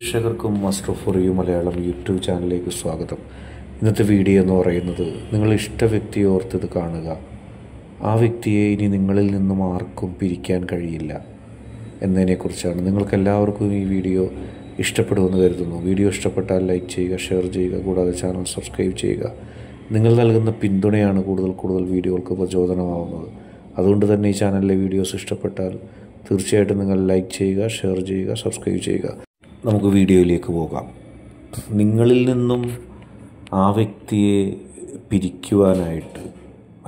പ്രേക്ഷകർക്കും master for you Malayalam YouTube ചാനലിലേക്ക് സ്വാഗതം. ഇന്നത്തെ വീഡിയോ എന്ന് പറയുന്നത്, നിങ്ങൾ ഇഷ്ട വ്യക്തിയെ ഓർത്തത് കാണുക. ആ വ്യക്തിയെ ഇനി നിങ്ങളിൽ നിന്നും ആർക്കും പിരിക്കാൻ കഴിയില്ല എന്നതിനെക്കുറിച്ചാണ്. നിങ്ങൾക്കെല്ലാവർക്കും ഈ വീഡിയോ ഇഷ്ടപ്പെടുമെന്ന് കരുതുന്നു. വീഡിയോ ഇഷ്ടപ്പെട്ടാൽ ലൈക്ക് ചെയ്യുക, ഷെയർ ചെയ്യുക, കൂടാതെ ചാനൽ സബ്സ്ക്രൈബ് ചെയ്യുക. നിങ്ങൾ നൽകുന്ന പിന്തുണയാണ് കൂടുതൽ വീഡിയോകൾക്ക് പ്രചോദനമാവുന്നത്. അതുകൊണ്ട് തന്നെ ഈ ചാനലിലെ വീഡിയോസ് ഇഷ്ടപ്പെട്ടാൽ തീർച്ചയായിട്ടും നിങ്ങൾ ലൈക്ക് ചെയ്യുക, ഷെയർ ചെയ്യുക, സബ്സ്ക്രൈബ് ചെയ്യുക. നമുക്ക് വീഡിയോയിലേക്ക് പോകാം. നിങ്ങളിൽ നിന്നും ആ വ്യക്തിയെ പിരിക്കുവാനായിട്ട്,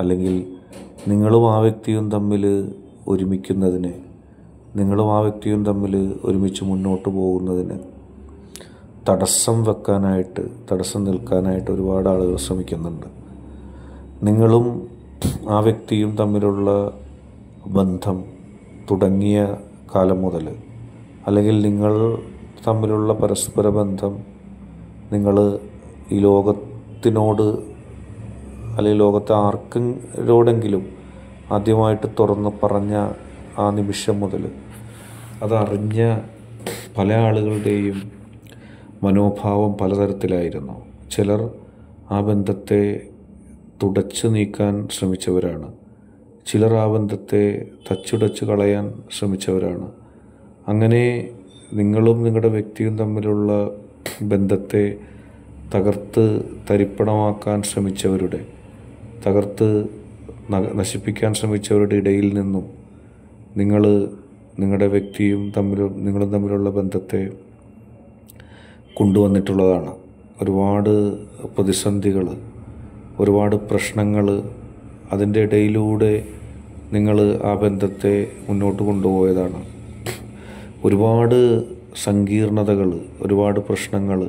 അല്ലെങ്കിൽ നിങ്ങളും ആ വ്യക്തിയും തമ്മിൽ ഒരുമിക്കുന്നതിന്, നിങ്ങളും ആ വ്യക്തിയും തമ്മിൽ ഒരുമിച്ച് മുന്നോട്ട് പോകുന്നതിന് തടസ്സം നിൽക്കാനായിട്ട് ഒരുപാട് ആളുകൾ ശ്രമിക്കുന്നുണ്ട്. നിങ്ങളും ആ വ്യക്തിയും തമ്മിലുള്ള ബന്ധം തുടങ്ങിയ കാലം മുതൽ, അല്ലെങ്കിൽ നിങ്ങൾ തമ്മിലുള്ള പരസ്പര ബന്ധം നിങ്ങൾ ഈ ലോകത്തിനോട്, അല്ലെങ്കിൽ ലോകത്തെ ആർക്കെങ്കിലും ആദ്യമായിട്ട് തുറന്ന് പറഞ്ഞ ആ നിമിഷം മുതൽ അതറിഞ്ഞ പല ആളുകളുടെയും മനോഭാവം പലതരത്തിലായിരുന്നു. ചിലർ ആ ബന്ധത്തെ തുടച്ചു നീക്കാൻ ശ്രമിച്ചവരാണ്. ചിലർ ആ ബന്ധത്തെ തച്ചുടച്ച് കളയാൻ ശ്രമിച്ചവരാണ്. അങ്ങനെ നിങ്ങളും നിങ്ങളുടെ വ്യക്തിയും തമ്മിലുള്ള ബന്ധത്തെ തകർത്ത് തരിപ്പണമാക്കാൻ ശ്രമിച്ചവരുടെ, നശിപ്പിക്കാൻ ശ്രമിച്ചവരുടെ ഇടയിൽ നിന്നും നിങ്ങളുടെ വ്യക്തിയും നിങ്ങളും തമ്മിലുള്ള ബന്ധത്തെ കൊണ്ടുവന്നിട്ടുള്ളതാണ്. ഒരുപാട് പ്രതിസന്ധികൾ, ഒരുപാട് പ്രശ്നങ്ങൾ, അതിൻ്റെ ഇടയിലൂടെ നിങ്ങൾ ആ ബന്ധത്തെ മുന്നോട്ട് കൊണ്ടുപോയതാണ്. ഒരുപാട് സങ്കീർണതകൾ, ഒരുപാട് പ്രശ്നങ്ങൾ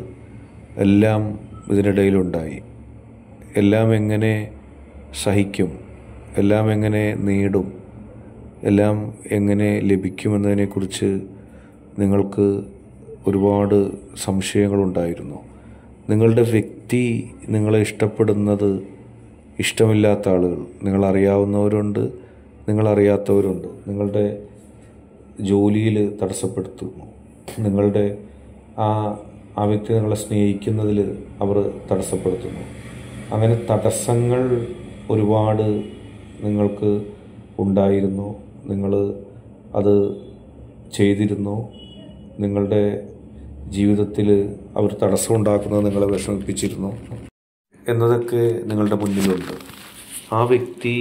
എല്ലാം ഇതിനിടയിലുണ്ടായി. എല്ലാം എങ്ങനെ സഹിക്കും, എല്ലാം എങ്ങനെ നേടും, എല്ലാം എങ്ങനെ ലഭിക്കുമെന്നതിനെക്കുറിച്ച് നിങ്ങൾക്ക് ഒരുപാട് സംശയങ്ങളുണ്ടായിരുന്നു. നിങ്ങളുടെ വ്യക്തി നിങ്ങളെ ഇഷ്ടപ്പെടുന്നത് ഇഷ്ടമില്ലാത്ത ആളുകൾ, നിങ്ങളറിയാവുന്നവരുണ്ട്, നിങ്ങളറിയാത്തവരുണ്ട്. നിങ്ങളുടെ ജോലിയിൽ തടസ്സപ്പെടുത്തുന്നു, നിങ്ങളുടെ ആ വ്യക്തി നിങ്ങളെ സ്നേഹിക്കുന്നതിൽ അവർ തടസ്സപ്പെടുത്തുന്നു. അങ്ങനെ തടസ്സങ്ങൾ ഒരുപാട് നിങ്ങൾക്ക് ഉണ്ടായിരുന്നു. നിങ്ങൾ അത് ചെയ്തിരുന്നു. നിങ്ങളുടെ ജീവിതത്തിൽ അവർ തടസ്സമുണ്ടാക്കുന്നത് നിങ്ങളെ വിഷമിപ്പിച്ചിരുന്നു എന്നതൊക്കെ നിങ്ങളുടെ മുന്നിലുണ്ട്. ആ വ്യക്തി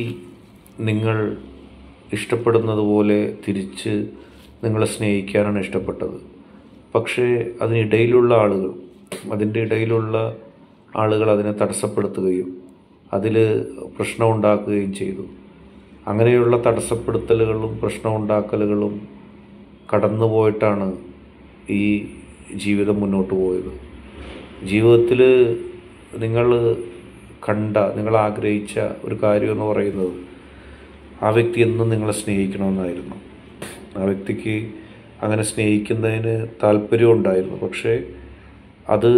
നിങ്ങൾ ഇഷ്ടപ്പെടുന്നത് പോലെ തിരിച്ച് നിങ്ങളെ സ്നേഹിക്കാനാണ് ഇഷ്ടപ്പെട്ടത്. പക്ഷേ അതിൻ്റെ ഇടയിലുള്ള ആളുകൾ അതിനെ തടസ്സപ്പെടുത്തുകയും അതിൽ പ്രശ്നമുണ്ടാക്കുകയും ചെയ്തു. അങ്ങനെയുള്ള തടസ്സപ്പെടുത്തലുകളും പ്രശ്നമുണ്ടാക്കലുകളും കടന്നുപോയിട്ടാണ് ഈ ജീവിതം മുന്നോട്ട് പോയത്. ജീവിതത്തിൽ നിങ്ങൾ ആഗ്രഹിച്ച ഒരു കാര്യമെന്ന് പറയുന്നത് ആ വ്യക്തി എന്നും നിങ്ങളെ സ്നേഹിക്കണമെന്നായിരുന്നു. ആ വ്യക്തിക്ക് അങ്ങനെ സ്നേഹിക്കുന്നതിന് താല്പര്യമുണ്ടായിരുന്നു. പക്ഷേ അത്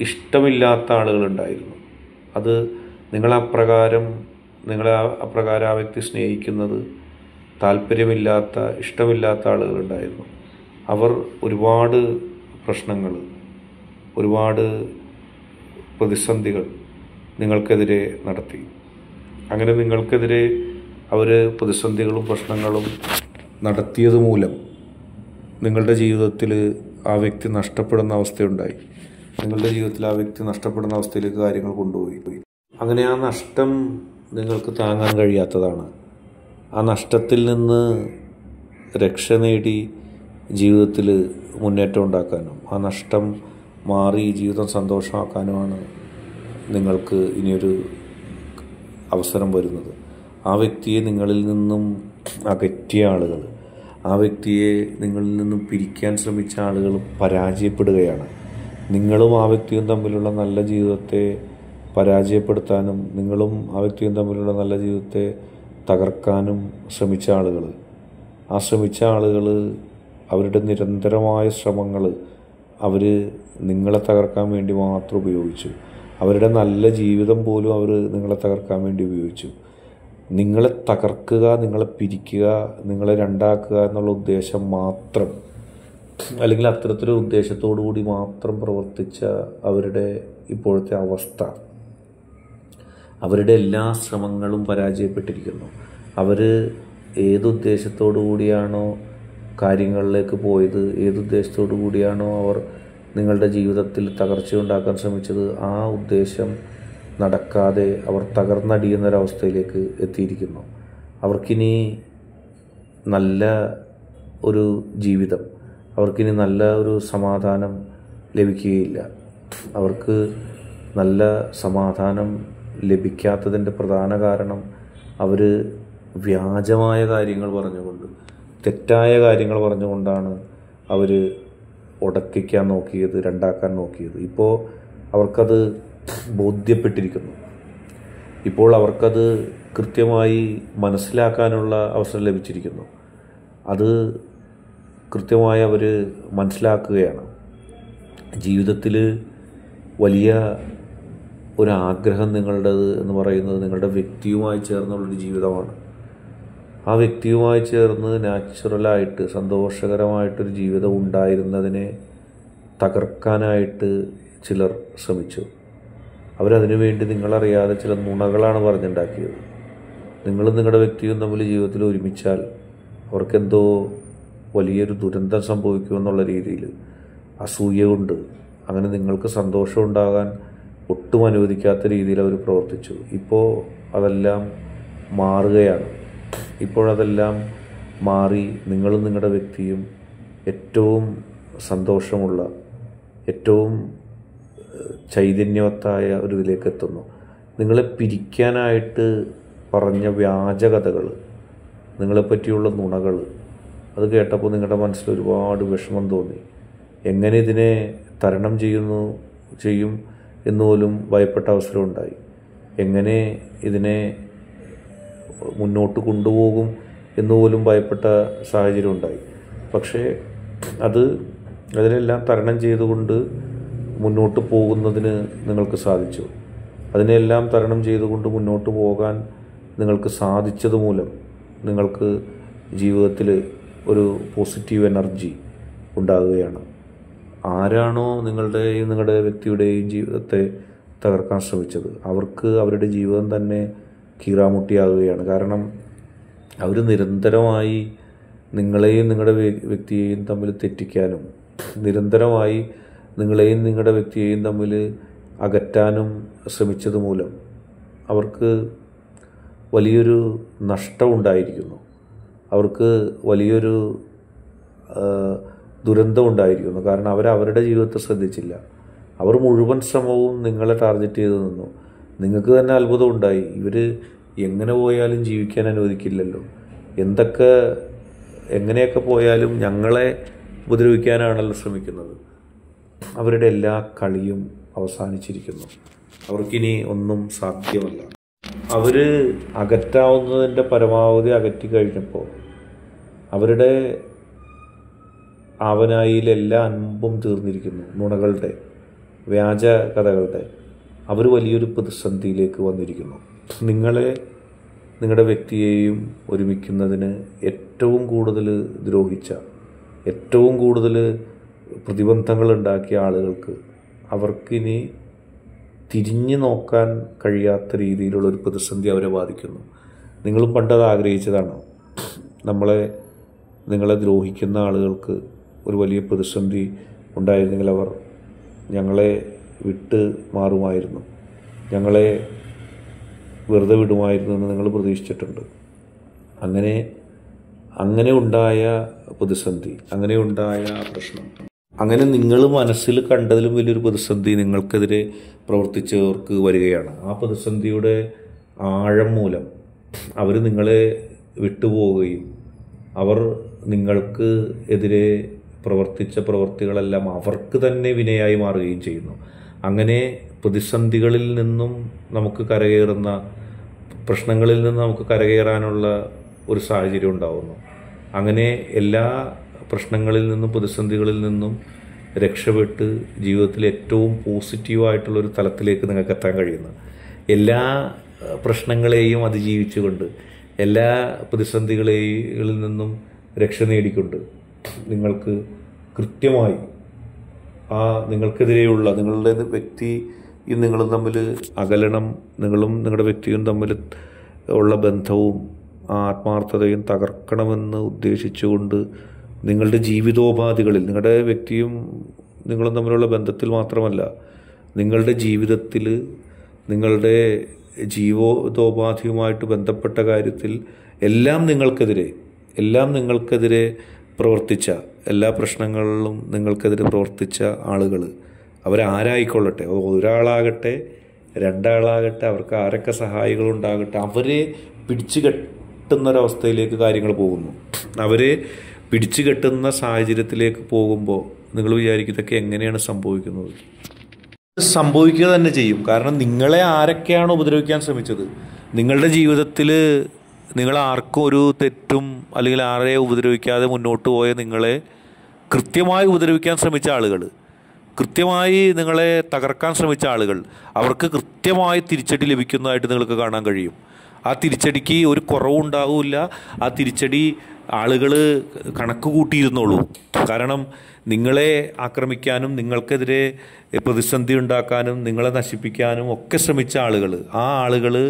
ഇഷ്ടമില്ലാത്ത ആളുകളുണ്ടായിരുന്നു. അത് നിങ്ങളെ അപ്രകാരം ആ വ്യക്തി സ്നേഹിക്കുന്നത് ഇഷ്ടമില്ലാത്ത ആളുകളുണ്ടായിരുന്നു. അവർ ഒരുപാട് പ്രശ്നങ്ങൾ, ഒരുപാട് പ്രതിസന്ധികൾ നിങ്ങൾക്കെതിരെ നടത്തി. അങ്ങനെ നിങ്ങൾക്കെതിരെ അവർ പ്രതിസന്ധികളും പ്രശ്നങ്ങളും നടത്തിയത് മൂലം നിങ്ങളുടെ ജീവിതത്തിൽ ആ വ്യക്തി നഷ്ടപ്പെടുന്ന അവസ്ഥയുണ്ടായി. നിങ്ങളുടെ ജീവിതത്തിൽ ആ വ്യക്തി നഷ്ടപ്പെടുന്ന അവസ്ഥയിലേക്ക് കാര്യങ്ങൾ കൊണ്ടുപോയി. അങ്ങനെ ആ നഷ്ടം നിങ്ങൾക്ക് താങ്ങാൻ കഴിയാത്തതാണ്. ആ നഷ്ടത്തിൽ നിന്ന് രക്ഷ നേടി ജീവിതത്തിൽ മുന്നേറ്റം ഉണ്ടാക്കാനും ആ നഷ്ടം മാറി ജീവിതം സന്തോഷമാക്കാനുമാണ് നിങ്ങൾക്ക് ഇനിയൊരു അവസരം വരുന്നത്. ആ വ്യക്തിയെ നിങ്ങളിൽ നിന്നും അകറ്റിയ ആളുകൾ, ആ വ്യക്തിയെ നിങ്ങളിൽ നിന്നും പിരിക്കാൻ ശ്രമിച്ച ആളുകൾ പരാജയപ്പെടുകയാണ്. നിങ്ങളും ആ വ്യക്തിയും തമ്മിലുള്ള നല്ല ജീവിതത്തെ പരാജയപ്പെടുത്താനും നിങ്ങളും ആ വ്യക്തിയും തമ്മിലുള്ള നല്ല ജീവിതത്തെ തകർക്കാനും ശ്രമിച്ച ആളുകൾ അവരുടെ നിരന്തരമായ ശ്രമങ്ങൾ അവർ നിങ്ങളെ തകർക്കാൻ വേണ്ടി മാത്രം ഉപയോഗിച്ചു. അവരുടെ നല്ല ജീവിതം പോലും അവർ നിങ്ങളെ തകർക്കാൻ വേണ്ടി ഉപയോഗിച്ചു. നിങ്ങളെ തകർക്കുക, നിങ്ങളെ പിരിക്കുക, നിങ്ങളെ രണ്ടാക്കുക എന്നുള്ള ഉദ്ദേശം മാത്രം അല്ലെങ്കിൽ അത്തരത്തിലൊരു ഉദ്ദേശത്തോടു കൂടി മാത്രം പ്രവർത്തിച്ച അവരുടെ ഇപ്പോഴത്തെ അവസ്ഥ, അവരുടെ എല്ലാ ശ്രമങ്ങളും പരാജയപ്പെട്ടിരിക്കുന്നു. അവർ ഏതുദ്ദേശത്തോടു കൂടിയാണോ കാര്യങ്ങളിലേക്ക് പോയത്, ഏതുദ്ദേശത്തോടു കൂടിയാണോ അവർ നിങ്ങളുടെ ജീവിതത്തിൽ തകർച്ചയുണ്ടാക്കാൻ ശ്രമിച്ചത്, ആ ഉദ്ദേശം നടക്കാതെ അവർ തകർന്നടിയുന്നൊരവസ്ഥയിലേക്ക് എത്തിയിരിക്കുന്നു. അവർക്കിനി നല്ല ഒരു ജീവിതം, അവർക്കിനി നല്ല ഒരു സമാധാനം ലഭിക്കുകയില്ല. അവർക്ക് നല്ല സമാധാനം ലഭിക്കാത്തതിൻ്റെ പ്രധാന കാരണം അവർ വ്യാജമായ കാര്യങ്ങൾ പറഞ്ഞുകൊണ്ട്, തെറ്റായ കാര്യങ്ങൾ പറഞ്ഞുകൊണ്ടാണ് അവർ ഉടക്കിക്കാൻ നോക്കിയത്, രണ്ടാക്കാൻ നോക്കിയത്. ഇപ്പോൾ അവർക്കത് ബോധ്യപ്പെട്ടിരിക്കുന്നു. ഇപ്പോൾ അവർക്കത് കൃത്യമായി മനസ്സിലാക്കാനുള്ള അവസരം ലഭിച്ചിരിക്കുന്നു. അത് കൃത്യമായി അവർ മനസ്സിലാക്കുകയാണ്. ജീവിതത്തിൽ വലിയ ഒരാഗ്രഹം നിങ്ങളുടേത് എന്ന് പറയുന്നത് നിങ്ങളുടെ വ്യക്തിയുമായി ചേർന്നുള്ളൊരു ജീവിതമാണ്. ആ വ്യക്തിയുമായി ചേർന്ന് നാച്ചുറലായിട്ട് സന്തോഷകരമായിട്ടൊരു ജീവിതം ഉണ്ടായിരുന്നതിനെ തകർക്കാനായിട്ട് ചിലർ ശ്രമിച്ചു. അവരതിനു വേണ്ടി നിങ്ങളറിയാതെ ചില നുണകളാണ് പറഞ്ഞുണ്ടാക്കിയത്. നിങ്ങളും നിങ്ങളുടെ വ്യക്തിയും തമ്മിൽ ജീവിതത്തിൽ ഒരുമിച്ചാൽ അവർക്കെന്തോ വലിയൊരു ദുരന്തം സംഭവിക്കുമെന്നുള്ള രീതിയിൽ അസൂയ കൊണ്ട് അങ്ങനെ നിങ്ങൾക്ക് സന്തോഷം ഉണ്ടാകാൻ ഒട്ടും അനുവദിക്കാത്ത രീതിയിൽ അവർ പ്രവർത്തിച്ചു. ഇപ്പോൾ അതെല്ലാം മാറുകയാണ്. ഇപ്പോഴതെല്ലാം മാറി നിങ്ങളും നിങ്ങളുടെ വ്യക്തിയും ഏറ്റവും സന്തോഷമുള്ള, ഏറ്റവും ചൈതന്യവത്തായ ഒരു ഇതിലേക്ക് എത്തുന്നു. നിങ്ങളെ പിരിക്കാനായിട്ട് പറഞ്ഞ വ്യാജകഥകൾ, നിങ്ങളെപ്പറ്റിയുള്ള നുണകൾ, അത് കേട്ടപ്പോൾ നിങ്ങളുടെ മനസ്സിൽ ഒരുപാട് വിഷമം തോന്നി. എങ്ങനെ ഇതിനെ തരണം ചെയ്യും എന്നുപോലും ഭയപ്പെട്ട അവസരമുണ്ടായി. എങ്ങനെ ഇതിനെ മുന്നോട്ട് കൊണ്ടുപോകും എന്നുപോലും ഭയപ്പെട്ട സാഹചര്യം ഉണ്ടായി. പക്ഷേ അതിനെല്ലാം തരണം ചെയ്തുകൊണ്ട് മുന്നോട്ട് പോകുന്നതിന് നിങ്ങൾക്ക് സാധിച്ചു. അതിനെല്ലാം തരണം ചെയ്തുകൊണ്ട് മുന്നോട്ട് പോകാൻ നിങ്ങൾക്ക് സാധിച്ചത് മൂലം നിങ്ങൾക്ക് ജീവിതത്തിൽ ഒരു പോസിറ്റീവ് എനർജി ഉണ്ടാകുകയാണ്. ആരാണോ നിങ്ങളുടെ വ്യക്തിയുടെയും ജീവിതത്തെ തകർക്കാൻ ശ്രമിച്ചത്, അവർക്ക് അവരുടെ ജീവിതം തന്നെ കീറാമുട്ടിയാകുകയാണ്. കാരണം അവർ നിരന്തരമായി നിങ്ങളെയും നിങ്ങളുടെ വ്യക്തിയെയും തമ്മിൽ തെറ്റിക്കാനും, നിരന്തരമായി നിങ്ങളെയും നിങ്ങളുടെ വ്യക്തിയെയും തമ്മിൽ അകറ്റാനും ശ്രമിച്ചത് മൂലം അവർക്ക് വലിയൊരു നഷ്ടമുണ്ടായിരിക്കുന്നു. അവർക്ക് വലിയൊരു ദുരന്തമുണ്ടായിരിക്കുന്നു. കാരണം അവരുടെ ജീവിതത്തെ ശ്രദ്ധിച്ചില്ല. അവർ മുഴുവൻ ശ്രമവും നിങ്ങളെ ടാർഗറ്റ് ചെയ്ത് നിന്നു. നിങ്ങൾക്ക് തന്നെ അത്ഭുതം ഉണ്ടായി. ഇവർ എങ്ങനെ പോയാലും ജീവിക്കാൻ അനുവദിക്കില്ലല്ലോ, എങ്ങനെയൊക്കെ പോയാലും ഞങ്ങളെ ഉപദ്രവിക്കാനാണല്ലോ ശ്രമിക്കുന്നത്. അവരുടെ എല്ലാ കളിയും അവസാനിച്ചിരിക്കുന്നു. അവർക്കിനി ഒന്നും സാധ്യമല്ല. അവർ അകറ്റാവുന്നതിൻ്റെ പരമാവധി അകറ്റി കഴിഞ്ഞപ്പോൾ അവരുടെ ആവനായിലെല്ലാ അൻപും തീർന്നിരിക്കുന്നു. നുണകളുടെ, വ്യാജ കഥകളുടെ. അവർ വലിയൊരു പ്രതിസന്ധിയിലേക്ക് വന്നിരിക്കുന്നു. നിങ്ങളുടെ വ്യക്തിയെയും ഒരുമിക്കുന്നതിന് ഏറ്റവും കൂടുതൽ ദ്രോഹിച്ച, ഏറ്റവും കൂടുതൽ പ്രതിബന്ധങ്ങൾ ഉണ്ടാക്കിയ ആളുകൾക്ക് അവർക്കിനി തിരിഞ്ഞു നോക്കാൻ കഴിയാത്ത രീതിയിലുള്ളൊരു പ്രതിസന്ധി അവരെ ബാധിക്കുന്നു. നിങ്ങളും പണ്ടത് ആഗ്രഹിച്ചതാണ്. നിങ്ങളെ ദ്രോഹിക്കുന്ന ആളുകൾക്ക് ഒരു വലിയ പ്രതിസന്ധി ഉണ്ടായിരുന്നെങ്കിൽ അവർ ഞങ്ങളെ വിട്ട് മാറുമായിരുന്നു, ഞങ്ങളെ വെറുതെ വിടുമായിരുന്നു എന്ന് നിങ്ങൾ പ്രതീക്ഷിച്ചിട്ടുണ്ട്. അങ്ങനെ ഉണ്ടായ പ്രതിസന്ധി, അങ്ങനെ ഉണ്ടായ പ്രശ്നം, അങ്ങനെ നിങ്ങൾ മനസ്സിൽ കണ്ടതിലും വലിയൊരു പ്രതിസന്ധി നിങ്ങൾക്കെതിരെ പ്രവർത്തിച്ചവർക്ക് വരികയാണ്. ആ പ്രതിസന്ധിയുടെ ആഴം മൂലം അവർ നിങ്ങളെ വിട്ടുപോവുകയും അവർ നിങ്ങൾക്ക് എതിരെ പ്രവർത്തിച്ച പ്രവൃത്തികളെല്ലാം അവർക്ക് തന്നെ വിനയായി മാറുകയും ചെയ്യുന്നു. അങ്ങനെ പ്രതിസന്ധികളിൽ നിന്നും നമുക്ക് കരകയറുന്ന, പ്രശ്നങ്ങളിൽ നിന്ന് നമുക്ക് കരകയറാനുള്ള ഒരു സാഹചര്യം ഉണ്ടാകുന്നു. അങ്ങനെ എല്ലാ പ്രശ്നങ്ങളിൽ നിന്നും പ്രതിസന്ധികളിൽ നിന്നും രക്ഷപ്പെട്ട് ജീവിതത്തിൽ ഏറ്റവും പോസിറ്റീവായിട്ടുള്ളൊരു തലത്തിലേക്ക് നിങ്ങൾക്ക് എത്താൻ കഴിയുന്നു. എല്ലാ പ്രശ്നങ്ങളെയും അതിജീവിച്ചുകൊണ്ട്, എല്ലാ പ്രതിസന്ധികളിൽ നിന്നും രക്ഷ നേടിക്കൊണ്ട് നിങ്ങൾക്ക് കൃത്യമായി ആ നിങ്ങൾക്കെതിരെയുള്ള നിങ്ങളുടെ വ്യക്തി നിങ്ങളും തമ്മിൽ അകലണം, നിങ്ങളും നിങ്ങളുടെ വ്യക്തിയും തമ്മിൽ ഉള്ള ബന്ധവും ആത്മാർത്ഥതയും തകർക്കണമെന്ന് ഉദ്ദേശിച്ചുകൊണ്ട് നിങ്ങളുടെ ജീവിതോപാധികളിൽ, നിങ്ങളുടെ വ്യക്തിയും നിങ്ങളും തമ്മിലുള്ള ബന്ധത്തിൽ മാത്രമല്ല, നിങ്ങളുടെ ജീവിതത്തിൽ നിങ്ങളുടെ ജീവിതോപാധിയുമായിട്ട് ബന്ധപ്പെട്ട കാര്യത്തിൽ എല്ലാം നിങ്ങൾക്കെതിരെ പ്രവർത്തിച്ച, എല്ലാ പ്രശ്നങ്ങളിലും നിങ്ങൾക്കെതിരെ പ്രവർത്തിച്ച ആളുകൾ, അവരാരായിക്കൊള്ളട്ടെ, ഒരാളാകട്ടെ രണ്ടാളാകട്ടെ, അവർക്ക് ആരൊക്കെ സഹായികളുണ്ടാകട്ടെ, അവരെ പിടിച്ചു കെട്ടുന്നൊരവസ്ഥയിലേക്ക് കാര്യങ്ങൾ പോകുന്നു. അവരെ പിടിച്ചു കെട്ടുന്ന സാഹചര്യത്തിലേക്ക് പോകുമ്പോൾ നിങ്ങൾ വിചാരിക്കും ഇതൊക്കെ എങ്ങനെയാണ് സംഭവിക്കുന്നത്? സംഭവിക്കുക തന്നെ ചെയ്യും. കാരണം നിങ്ങളെ ആരൊക്കെയാണ് ഉപദ്രവിക്കാൻ ശ്രമിച്ചത്, നിങ്ങളുടെ ജീവിതത്തിൽ നിങ്ങൾ ആർക്കും ഒരു തെറ്റും അല്ലെങ്കിൽ ആരെയും ഉപദ്രവിക്കാതെ മുന്നോട്ട് പോയ നിങ്ങളെ കൃത്യമായി ഉപദ്രവിക്കാൻ ശ്രമിച്ച ആളുകൾ, കൃത്യമായി നിങ്ങളെ തകർക്കാൻ ശ്രമിച്ച ആളുകൾ, അവർക്ക് കൃത്യമായി തിരിച്ചടി ലഭിക്കുന്നതായിട്ട് നിങ്ങൾക്ക് കാണാൻ കഴിയും. ആ തിരിച്ചടിക്ക് ഒരു കുറവുണ്ടാവില്ല. ആ തിരിച്ചടി ആളുകൾ കണക്ക് കൂട്ടിയിരുന്നോളൂ. കാരണം നിങ്ങളെ ആക്രമിക്കാനും നിങ്ങൾക്കെതിരെ പ്രതിസന്ധി ഉണ്ടാക്കാനും നിങ്ങളെ നശിപ്പിക്കാനും ഒക്കെ ശ്രമിച്ച ആളുകൾ, ആ ആളുകളെ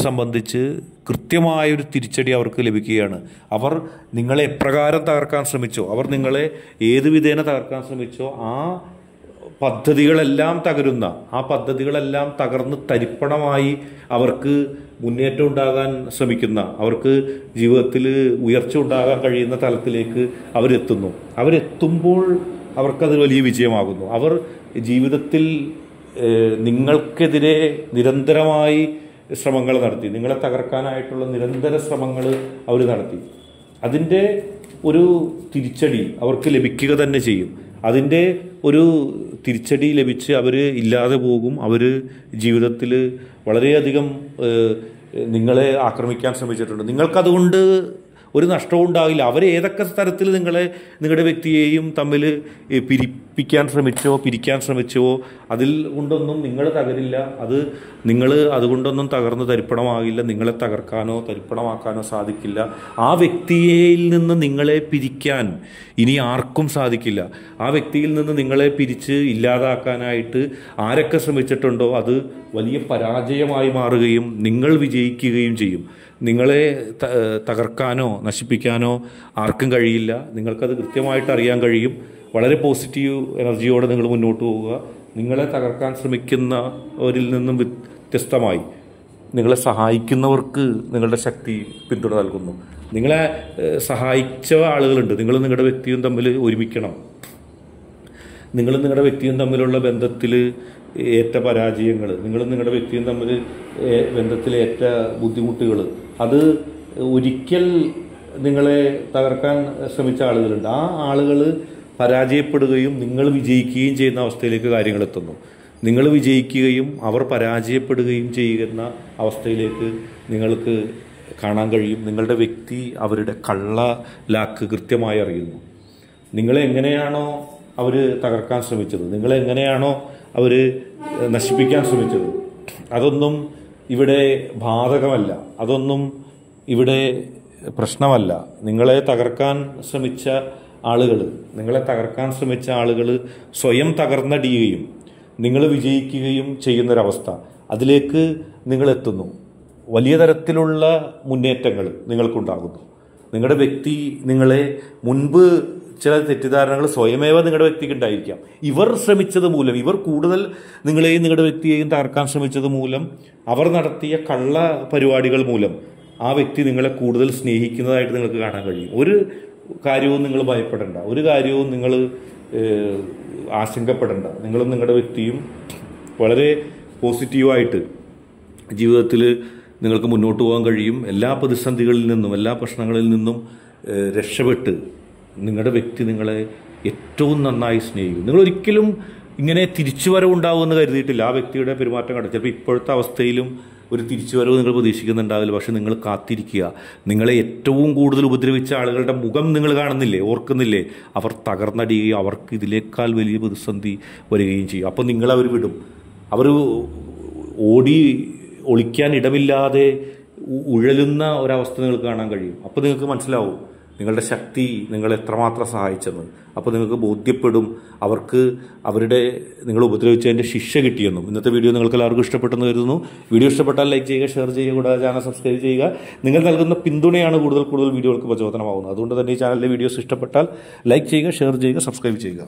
സംബന്ധിച്ച് കൃത്യമായൊരു തിരിച്ചടി അവർക്ക് ലഭിക്കുകയാണ്. അവർ നിങ്ങളെ എപ്രകാരം തകർക്കാൻ ശ്രമിച്ചോ, അവർ നിങ്ങളെ ഏത് വിധേന തകർക്കാൻ ശ്രമിച്ചോ, ആ പദ്ധതികളെല്ലാം തകർന്ന് തരിപ്പണമായി അവർക്ക് മുന്നേറ്റം ഉണ്ടാകാൻ ശ്രമിക്കുന്ന, അവർക്ക് ജീവിതത്തിൽ ഉയർച്ച ഉണ്ടാകാൻ കഴിയുന്ന തലത്തിലേക്ക് അവരെത്തുമ്പോൾ അവർക്കത് വലിയ വിജയമാകുന്നു. അവർ ജീവിതത്തിൽ നിങ്ങൾക്കെതിരെ നിരന്തരമായി ശ്രമങ്ങൾ നടത്തി, നിങ്ങളെ തകർക്കാനായിട്ടുള്ള നിരന്തര ശ്രമങ്ങൾ അവർ നടത്തി. അതിൻ്റെ ഒരു തിരിച്ചടി അവർക്ക് ലഭിക്കുക തന്നെ ചെയ്യും. അതിൻ്റെ ഒരു തിരിച്ചടി ലഭിച്ച് അവർ ഇല്ലാതെ പോകും. അവർ ജീവിതത്തിൽ വളരെയധികം നിങ്ങളെ ആക്രമിക്കാൻ ശ്രമിച്ചിട്ടുണ്ട്. നിങ്ങൾക്കതുകൊണ്ട് ഒരു നഷ്ടവും ഉണ്ടാകില്ല. അവർ ഏതൊക്കെ തരത്തിൽ നിങ്ങളുടെ വ്യക്തിയെയും തമ്മിൽ പിരിക്കാൻ ശ്രമിച്ചോ അതിൽ കൊണ്ടൊന്നും നിങ്ങൾ തകരില്ല. നിങ്ങൾ അതുകൊണ്ടൊന്നും തകർന്ന് തരിപ്പണമാകില്ല. നിങ്ങളെ തകർക്കാനോ തരിപ്പണമാക്കാനോ സാധിക്കില്ല. ആ വ്യക്തിയിൽ നിന്ന് നിങ്ങളെ പിരിക്കാൻ ഇനി ആർക്കും സാധിക്കില്ല. ആ വ്യക്തിയിൽ നിന്ന് നിങ്ങളെ പിരിച്ച് ഇല്ലാതാക്കാനായിട്ട് ആരൊക്കെ ശ്രമിച്ചിട്ടുണ്ടോ അത് വലിയ പരാജയമായി മാറുകയും നിങ്ങൾ വിജയിക്കുകയും ചെയ്യും. നിങ്ങളെ തകർക്കാനോ നശിപ്പിക്കാനോ ആർക്കും കഴിയില്ല. നിങ്ങൾക്കത് കൃത്യമായിട്ട് അറിയാൻ കഴിയും. വളരെ പോസിറ്റീവ് എനർജിയോടെ നിങ്ങൾ മുന്നോട്ട് പോവുക. നിങ്ങളെ തകർക്കാൻ ശ്രമിക്കുന്നവരിൽ നിന്നും വ്യത്യസ്തമായി നിങ്ങളെ സഹായിക്കുന്നവർക്ക് നിങ്ങളുടെ ശക്തി പിന്തുണ നൽകുന്നു. നിങ്ങളെ സഹായിച്ച ആളുകളുണ്ട്. നിങ്ങളും നിങ്ങളുടെ വ്യക്തിയും തമ്മിൽ ഒരുമിക്കണം. നിങ്ങളും നിങ്ങളുടെ വ്യക്തിയും തമ്മിലുള്ള ബന്ധത്തിൽ ഏറ്റ പരാജയങ്ങൾ, നിങ്ങളും നിങ്ങളുടെ വ്യക്തിയും തമ്മിൽ ബന്ധത്തിലേറ്റ ബുദ്ധിമുട്ടുകൾ, അത് ഒരിക്കൽ നിങ്ങളെ തകർക്കാൻ ശ്രമിച്ച ആളുകളുണ്ട്. ആ ആളുകൾ പരാജയപ്പെടുകയും നിങ്ങൾ വിജയിക്കുകയും ചെയ്യുന്ന അവസ്ഥയിലേക്ക് കാര്യങ്ങൾ എത്തുന്നു. നിങ്ങൾ വിജയിക്കുകയും അവർ പരാജയപ്പെടുകയും ചെയ്യുന്ന അവസ്ഥയിലേക്ക് നിങ്ങൾക്ക് കാണാൻ കഴിയും. നിങ്ങളുടെ വ്യക്തി അവരുടെ കള്ളലാക്ക് കൃത്യമായി അറിയുന്നു. നിങ്ങളെങ്ങനെയാണോ അവർ തകർക്കാൻ ശ്രമിച്ചത്, നിങ്ങളെങ്ങനെയാണോ അവർ നശിപ്പിക്കാൻ ശ്രമിച്ചത്, അതൊന്നും ഇവിടെ ബാധകമല്ല, അതൊന്നും ഇവിടെ പ്രശ്നമല്ല. നിങ്ങളെ തകർക്കാൻ ശ്രമിച്ച ആളുകൾ സ്വയം തകർന്നടിയുകയും നിങ്ങൾ വിജയിക്കുകയും ചെയ്യുന്നൊരവസ്ഥ, അതിലേക്ക് നിങ്ങളെത്തുന്നു. വലിയ തരത്തിലുള്ള മുന്നേറ്റങ്ങൾ നിങ്ങൾക്കുണ്ടാകുന്നു. നിങ്ങളുടെ വ്യക്തി നിങ്ങളെ മുൻപ് ചില തെറ്റിദ്ധാരണകൾ സ്വയമേവ നിങ്ങളുടെ വ്യക്തിക്ക് ഉണ്ടായിരിക്കാം. ഇവർ ശ്രമിച്ചത് മൂലം, ഇവർ കൂടുതൽ നിങ്ങളെയും നിങ്ങളുടെ വ്യക്തിയെയും തകർക്കാൻ ശ്രമിച്ചത് മൂലം, അവർ നടത്തിയ കള്ള പരിപാടികൾ മൂലം ആ വ്യക്തി നിങ്ങളെ കൂടുതൽ സ്നേഹിക്കുന്നതായിട്ട് നിങ്ങൾക്ക് കാണാൻ കഴിയും. ഒരു കാര്യവും നിങ്ങൾ ഭയപ്പെടേണ്ട, ഒരു കാര്യവും നിങ്ങൾ ആശങ്കപ്പെടേണ്ട. നിങ്ങളും നിങ്ങളുടെ വ്യക്തിയും വളരെ പോസിറ്റീവായിട്ട് ജീവിതത്തിൽ നിങ്ങൾക്ക് മുന്നോട്ട് പോകാൻ കഴിയും. എല്ലാ പ്രതിസന്ധികളിൽ നിന്നും എല്ലാ പ്രശ്നങ്ങളിൽ നിന്നും രക്ഷപ്പെട്ട് നിങ്ങളുടെ വ്യക്തി നിങ്ങളെ ഏറ്റവും നന്നായി സ്നേഹിക്കും. നിങ്ങളൊരിക്കലും ഇങ്ങനെ തിരിച്ചുവരവുണ്ടാവുമെന്ന് കരുതിയിട്ടില്ല. ആ വ്യക്തിയുടെ പെരുമാറ്റം കണ്ടു. ചിലപ്പോൾ ഇപ്പോഴത്തെ അവസ്ഥയിലും ഒരു തിരിച്ചുവരവ് നിങ്ങൾ പ്രതീക്ഷിക്കുന്നുണ്ടാവില്ല. പക്ഷെ നിങ്ങൾ കാത്തിരിക്കുക. നിങ്ങളെ ഏറ്റവും കൂടുതൽ ഉപദ്രവിച്ച ആളുകളുടെ മുഖം നിങ്ങൾ കാണുന്നില്ലേ, ഓർക്കുന്നില്ലേ? അവർ തകർന്നടിയുകയും അവർക്ക് ഇതിനേക്കാൾ വലിയ പ്രതിസന്ധി വരികയും ചെയ്യും. അപ്പോൾ നിങ്ങളവർ വിടും. അവർ ഒളിക്കാൻ ഇടമില്ലാതെ ഉഴലുന്ന ഒരവസ്ഥ നിങ്ങൾക്ക് കാണാൻ കഴിയും. അപ്പോൾ നിങ്ങൾക്ക് മനസ്സിലാവും നിങ്ങളുടെ ശക്തി നിങ്ങളെ എത്രമാത്രം സഹായിച്ചെന്ന്. അപ്പോൾ നിങ്ങൾക്ക് ബോധ്യപ്പെടും അവർക്ക് നിങ്ങൾ ഉപദ്രവിച്ചതിൻ്റെ ശിക്ഷ കിട്ടിയെന്നും. ഇന്നത്തെ വീഡിയോ നിങ്ങൾക്ക് എല്ലാവർക്കും ഇഷ്ടപ്പെട്ടെന്ന് കരുതുന്നു. വീഡിയോ ഇഷ്ടപ്പെട്ടാൽ ലൈക്ക് ചെയ്യുക, ഷെയർ ചെയ്യുക, കൂടാതെ ചാനൽ സബ്സ്ക്രൈബ് ചെയ്യുക. നിങ്ങൾ നൽകുന്ന പിന്തുണയാണ് കൂടുതൽ വീഡിയോകൾക്ക് പ്രചോദനമാകുന്നത്. അതുകൊണ്ട് തന്നെ ഈ ചാനലിലെ വീഡിയോസ് ഇഷ്ടപ്പെട്ടാൽ ലൈക്ക് ചെയ്യുക, ഷെയർ ചെയ്യുക, സബ്സ്ക്രൈബ് ചെയ്യുക.